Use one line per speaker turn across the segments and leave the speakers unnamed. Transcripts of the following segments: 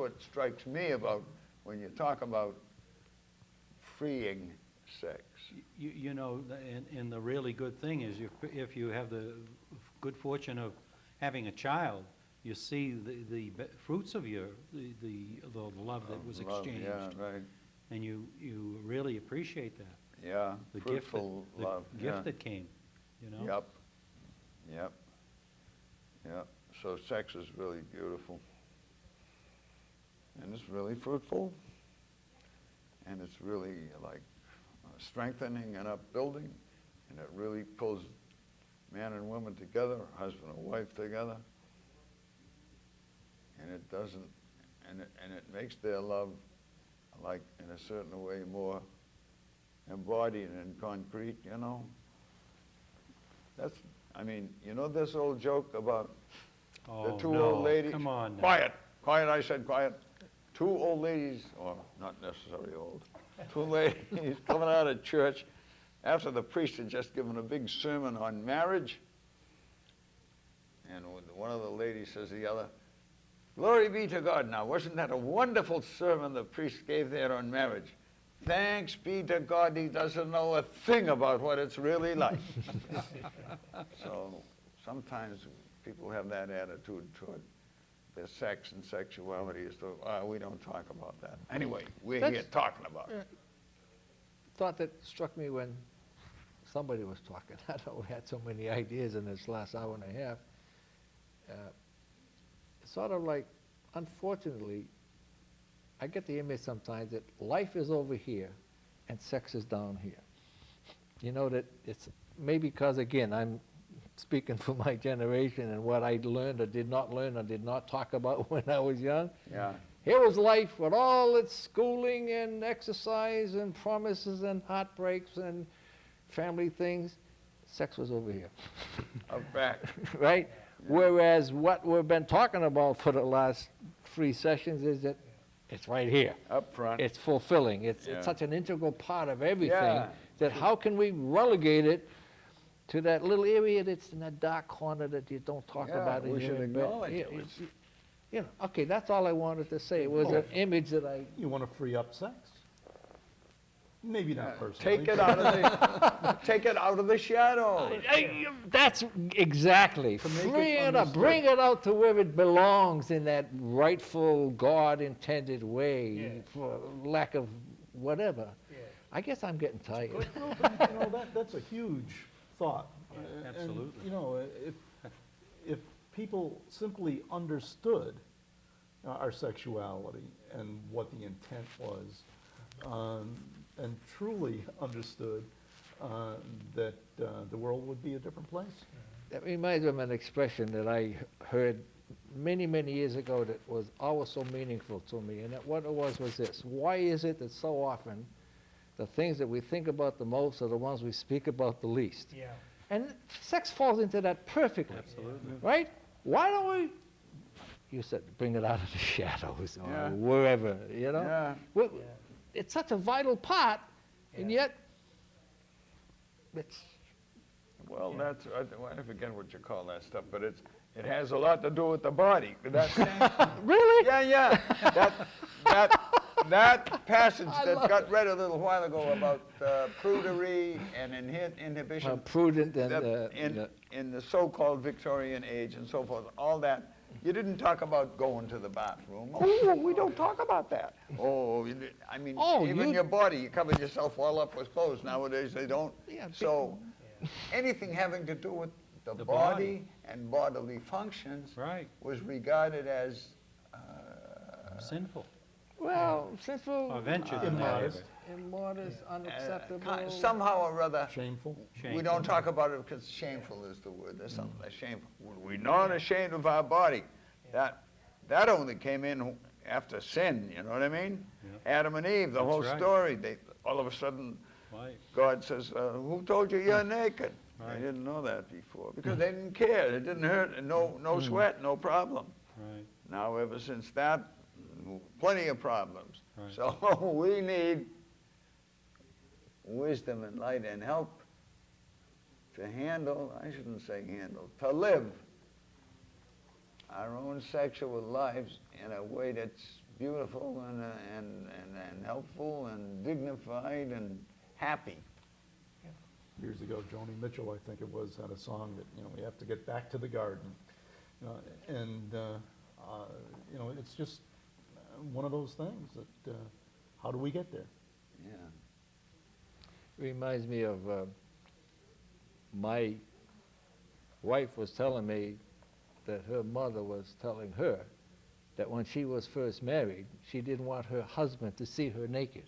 what strikes me about when you talk about freeing sex.
You know, and the really good thing is if you have the good fortune of having a child, you see the fruits of the love that was
Love,
exchanged.
yeah, right.
And you really appreciate that.
Yeah,
The gift
fruitful
that,
love.
the gift that came, you know?
Yep. Yep. Yep. So sex is really beautiful. And it's really fruitful. And it's really like strengthening and upbuilding. And it really pulls man and woman together, husband and wife together. And it doesn't, and it makes their love, like in a certain way, more embodied and concrete, you know. That's, I mean, you know this old joke about the two old ladies?
Come on now.
Quiet, quiet, I said quiet. Two old ladies, or not necessarily old, two ladies coming out of church after the priest had just given a big sermon on marriage. And one of the ladies says to the other, "Glory be to God. Now, wasn't that a wonderful sermon the priest gave there on marriage? Thanks be to God, he doesn't know a thing about what it's really like." So sometimes people have that attitude toward their sex and sexuality, is to, we don't talk about that. Anyway, we're here talking about it.
Thought that struck me when somebody was talking. I know we had so many ideas in this last hour and a half. It's sort of like, unfortunately, I get the image sometimes that life is over here and sex is down here. You know, that it's maybe because, again, I'm speaking for my generation and what I learned or did not learn or did not talk about when I was young.
Yeah.
Here was life with all its schooling and exercise and promises and heartbreaks and family things. Sex was over here.
Up back.
Right? Yeah. Whereas what we've been talking about for the last 3 sessions is that it's right here.
Up front.
It's fulfilling. It's such an integral part of everything that how can we relegate it to that little area that's in that dark corner that you don't talk about in
we
your
should
bed?
acknowledge it.
You know, okay, that's all I wanted to say. It was an image that I...
You want to free up sex? Maybe not personally.
Take it out of the, take it out of the shadow.
That's exactly.
To make it
Free it up,
understood.
bring it out to where it belongs in that rightful God-intended way, for lack of whatever. I guess I'm getting tired.
You know, that's a huge thought.
Absolutely.
And, you know, if people simply understood our sexuality and what the intent was, and truly understood that the world would be a different place.
That reminds me of an expression that I heard many, many years ago that was always so meaningful to me, and that what it was this: why is it that so often the things that we think about the most are the ones we speak about the least?
Yeah.
And sex falls into that perfectly.
Absolutely.
Right? Why don't we, you said, bring it out of the shadows or
Yeah.
wherever, you know?
Yeah.
Well, it's such a vital part, and yet it's...
Well, that's, I forget what you call that stuff, but it has a lot to do with the body. That's,
Really?
yeah. That passage that got read a little while ago about prudery and inhibition
Prudent and...
in the so-called Victorian age and so forth, all that. You didn't talk about going to the bathroom. Oh, we don't talk about that. Oh, I mean, even your body, you cover yourself all up with clothes. Nowadays they don't.
Yeah,
So anything having to do with the body and bodily functions was regarded as
Sinful.
Well, sinful...
Or ventured
Immodest.
Immodest, unacceptable...
somehow or other.
Shameful.
We don't talk about it because shameful is the word. There's something that's shameful. We're not ashamed of our body. That only came in after sin, you know what I mean? Yeah. Adam and Eve, the whole story. They all of a sudden, God says, who told you you're naked? They didn't know that before because they didn't care. It didn't hurt. And no sweat, no problem.
Right.
Now, ever since that, plenty of problems.
Right.
So we need wisdom and light and help to handle, I shouldn't say handle, to live our own sexual lives in a way that's beautiful and helpful and dignified and happy.
Years ago, Joni Mitchell, I think it was, had a song that, we have to get back to the garden. And it's just one of those things that, how do we get there?
Yeah.
Reminds me of my wife was telling me that her mother was telling her that when she was first married, she didn't want her husband to see her naked.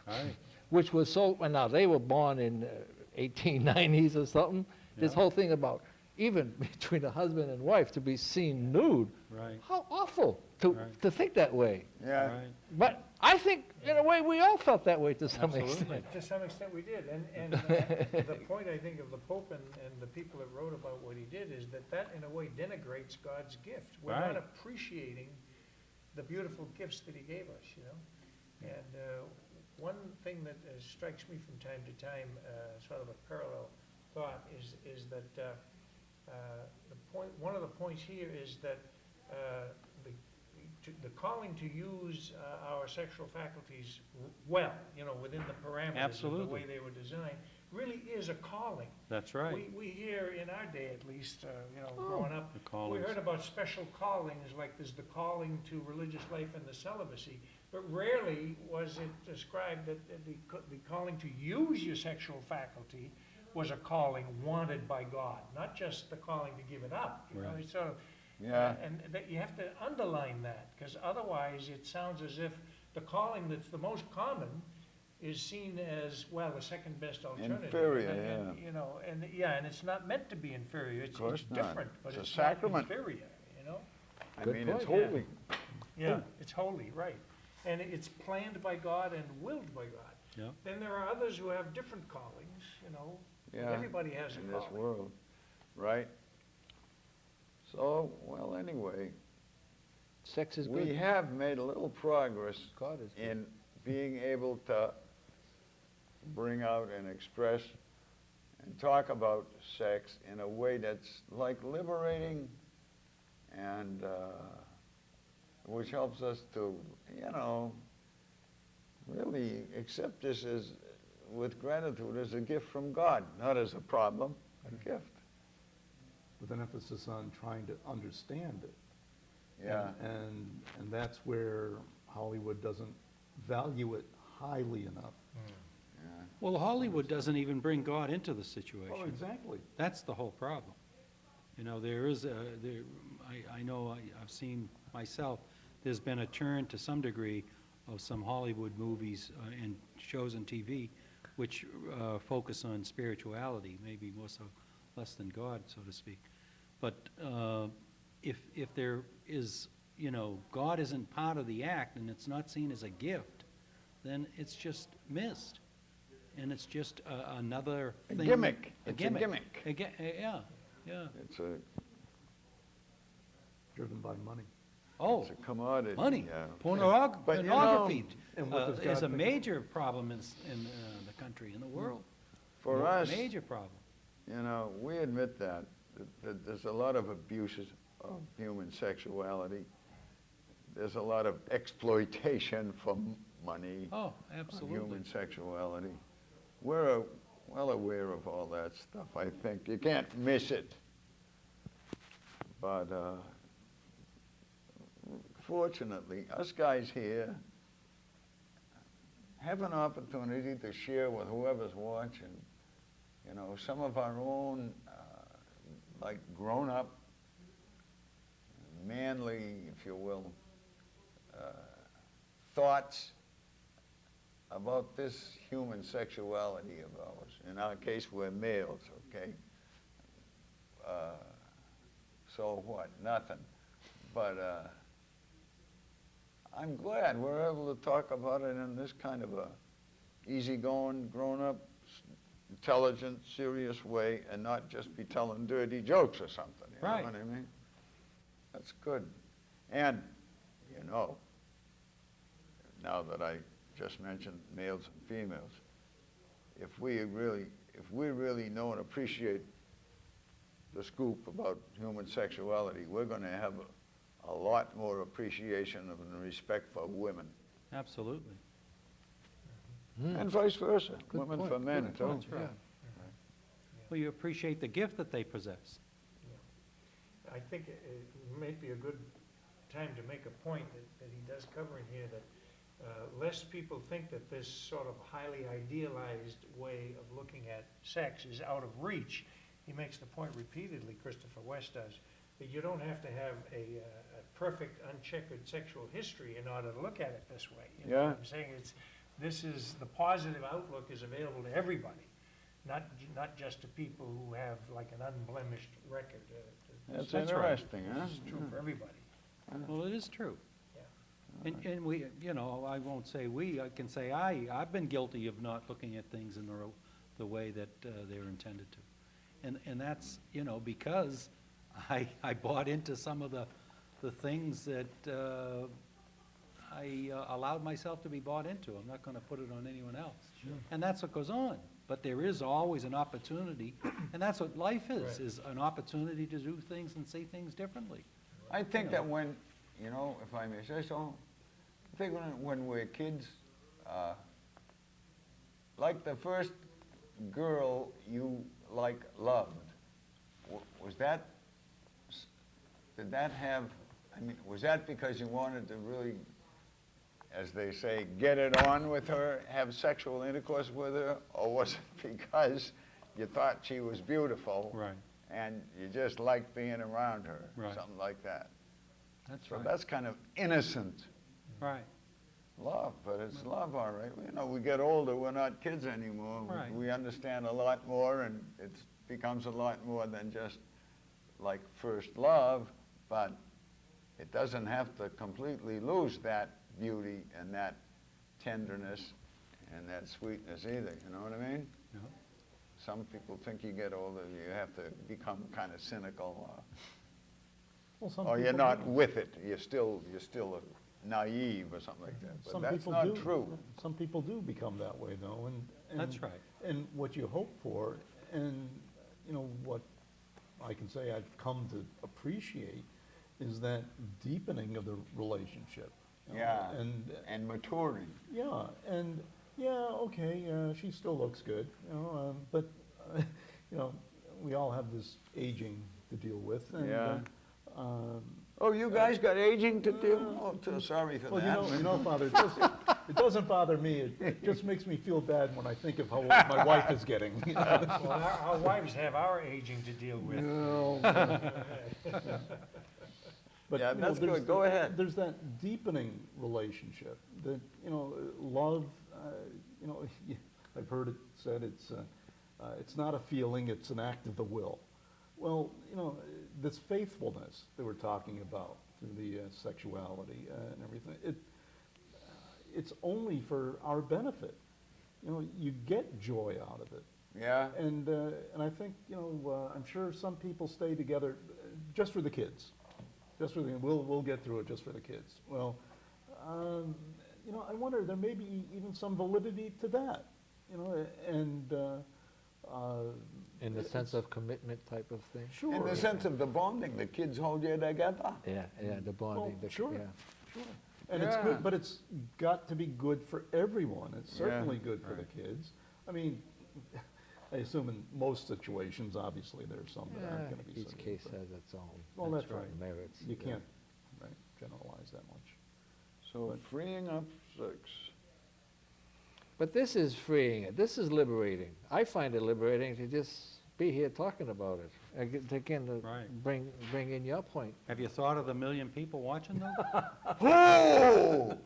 Right.
Which was so, well, now they were born in 1890s or something. This
Yeah.
whole thing about even between a husband and wife to be seen nude.
Right.
How awful to
Right.
think that way.
Yeah.
Right.
But I think, in a way, we all felt that way to some
Absolutely.
extent.
To some extent, we did, and the point, I think, of the Pope and the people that wrote about what he did is that in a way denigrates God's gift. We're
Right.
not appreciating the beautiful gifts that he gave us, And one thing that strikes me from time to time, sort of a parallel thought, is that one of the points here is that the calling to use our sexual faculties well, within the parameters of the
Absolutely.
way they were designed, really is a calling.
That's right.
We hear, in our day at least, growing up,
The
we
callings.
heard about special callings, like there's the calling to religious life and the celibacy, but rarely was it described that the calling to use your sexual faculty was a calling wanted by God, not just the calling to give it up.
Right.
It's sort of,
Yeah.
and that you have to underline that, because otherwise it sounds as if the calling that's the most common is seen as, well, the second best alternative.
Inferior,
And, and it's not meant to be inferior. It's
course not.
different, but
It's a
it's not
sacrament.
inferior.
I
Good
mean, it's
point,
holy.
Yeah, it's holy, right. And it's planned by God and willed by God.
Yeah.
Then there are others who have different callings,
Yeah,
Everybody has a
in this
calling.
world, right? So, well, anyway,
Sex is
we
good.
have made a little progress
God is good.
in being able to bring out and express and talk about sex in a way that's like liberating and which helps us to, really accept this as, with gratitude, as a gift from God, not as a problem, a gift.
With an emphasis on trying to understand it.
Yeah.
And that's where Hollywood doesn't value it highly enough.
Yeah.
Well, Hollywood doesn't even bring God into the situation.
Oh, exactly.
That's the whole problem. There is I know I've seen myself, there's been a turn to some degree of some Hollywood movies and shows on TV which focus on spirituality, maybe more so less than God, so to speak. But if there is, God isn't part of the act and it's not seen as a gift, then it's just missed. And it's just another
A
thing.
gimmick.
A
It's a
gimmick.
gimmick.
Yeah, yeah.
It's a
Driven by money.
Oh,
It's a commodity.
money,
Yeah. But,
pornography
And what does God
is a
think?
major problem in the country, in the world.
For us,
Major problem.
we admit that there's a lot of abuses of human sexuality. There's a lot of exploitation for money
Oh,
of
absolutely.
human sexuality. We're well aware of all that stuff, I think. You can't miss it. But fortunately, us guys here have an opportunity to share with whoever's watching, some of our own, like grown-up, manly, if you will, thoughts about this human sexuality of ours. In our case, we're males, okay? So what? Nothing. But I'm glad we're able to talk about it in this kind of a easygoing, grown-up, intelligent, serious way, and not just be telling dirty jokes or something. You
Right.
know what I mean? That's good. And, now that I just mentioned males and females, if we really know and appreciate the scoop about human sexuality, we're going to have a lot more appreciation and respect for women,
Absolutely.
and vice versa,
Good
women
point,
for men
good
too.
point,
right.
yeah.
Well, you appreciate the gift that they possess.
I think it might be a good time to make a point that he does cover in here, that lest people think that this sort of highly idealized way of looking at sex is out of reach. He makes the point repeatedly, Christopher West does, that you don't have to have a perfect, uncheckered sexual history in order to look at it this way. You know what
Yeah.
I'm saying? The positive outlook is available to everybody, not just to people who have like an unblemished record.
That's
That's right.
interesting, huh?
This is true for everybody.
Well, it is true.
Yeah.
And we, you know, I won't say we, I can say I've been guilty of not looking at things in the way that they're intended to. And that's, you know, because I bought into some of the things that I allowed myself to be bought into. I'm not gonna put it on anyone else. And that's what goes on. But there is always an opportunity, and that's what life
Right.
is an opportunity to do things and see things differently.
I think that when, you know, if I may say so, I think when we're kids, like the first girl you like loved, was that, did that have, I mean, was that because you wanted to really, as they say, get it on with her, have sexual intercourse with her, or was it because you thought she was beautiful?
Right.
And you just liked being around her,
Right.
something like that.
That's
So
right.
that's kind of innocent
Right.
love, but it's love, all right. You know, we get older, we're not kids anymore.
Right.
We understand a lot more, and it becomes a lot more than just like first love, but it doesn't have to completely lose that beauty and that tenderness and that sweetness either, you know what I mean?
Yeah.
Some people think you get older, you have to become kind of cynical,
Well, some
or you're
people
not
do.
with it, you're still naive or something like that, but
Some
that's
people
not
do.
true.
Some people do become that way, though, and.
That's right.
And what you hope for, and, you know, what I can say I've come to appreciate is that deepening of the relationship. you know,
Yeah,
And,
and maturing.
yeah, and, yeah, okay, she still looks good, you know, but, you know, we all have this aging to deal with, and,
Yeah.
um,
Oh, you guys got aging to do? Oh, too sorry for
well,
that.
you know, Father, it doesn't bother me, it just makes me feel bad when I think of how old my wife is getting.
Well, our wives have our aging to deal with.
But,
Yeah,
you know,
that's
there's
good. Go ahead.
There's that deepening relationship that, you know, love, you know, I've heard it said it's not a feeling, it's an act of the will. Well, you know, this faithfulness that we're talking about through the sexuality and everything, it's only for our benefit. You know, you get joy out of it.
Yeah,
And I think, you know, I'm sure some people stay together just for the kids. Just for the, we'll get through it just for the kids. Well, you know, I wonder, there may be even some validity to that, you know, and,
In the sense of commitment type of thing?
sure.
in the sense of the bonding, the kids hold you together.
Yeah, the bonding,
Well, sure.
yeah.
Sure. And it's
Yeah.
good, but it's got to be good for everyone. It's
Yeah.
certainly good for the kids. I mean, I assume in most situations, obviously, there's some that aren't gonna be so
Each
good,
case
but
has its own
Well, that's right.
merits.
You
yeah.
can't, right, generalize that much.
So freeing up sex.
But this is freeing it, this is liberating. I find it liberating to just be here talking about it. Again, to
Right.
bring in your point.
Have you thought of the million people watching though?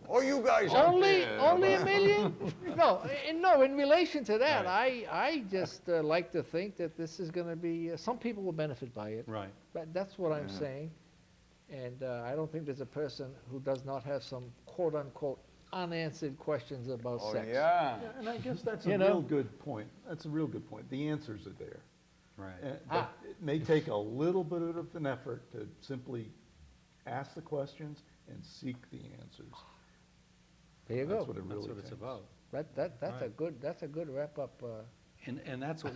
Oh, you guys out
Only
there.
a million? No, in relation to that,
Right.
I just like to think that this is gonna be, some people will benefit by it.
Right.
But that's what I'm
Yeah.
saying. And I don't think there's a person who does not have some quote-unquote unanswered questions about
Oh,
sex.
yeah.
Yeah, and I guess that's
You
a
know?
real good point. That's a real good point. The answers are there.
Right.
But it may take a little bit of an effort to simply ask the questions and seek the answers.
There you
That's
go.
what it
That's
really
what it's
takes.
about.
That's a
Right.
good wrap-up.
And that's what